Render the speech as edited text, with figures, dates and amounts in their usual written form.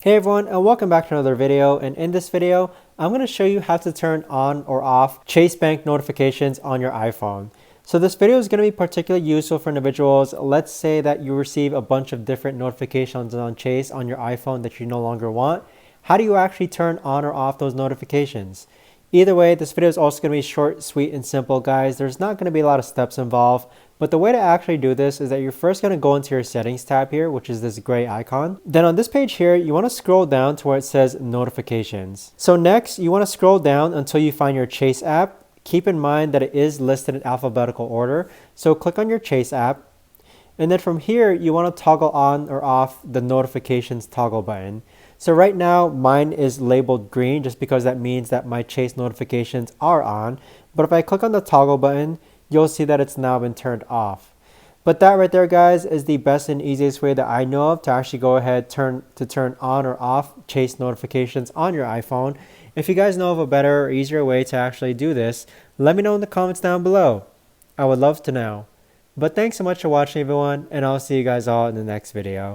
Hey everyone, and welcome back to another video. And in this video, I'm going to show you how to turn on or off Chase Bank notifications on your iPhone. So this video is going to be particularly useful for individuals. Let's say that you receive a bunch of different notifications on Chase on your iPhone that you no longer want. How do you actually turn on or off those notifications? Either way, this video is also going to be short, sweet, and simple, guys. There's not going to be a lot of steps involved, but the way to actually do this is that you're first going to go into your settings tab here, which is this gray icon. Then on this page here, you want to scroll down to where it says notifications. So next, you want to scroll down until you find your Chase app. Keep in mind that it is listed in alphabetical order. So click on your Chase app. And then from here, you want to toggle on or off the notifications toggle button. So right now, mine is labeled green just because that means that my Chase notifications are on. But if I click on the toggle button, you'll see that it's now been turned off. But that right there, guys, is the best and easiest way that I know of to actually go ahead turn on or off Chase notifications on your iPhone. If you guys know of a better or easier way to actually do this, let me know in the comments down below. I would love to know. But thanks so much for watching, everyone, and I'll see you guys all in the next video.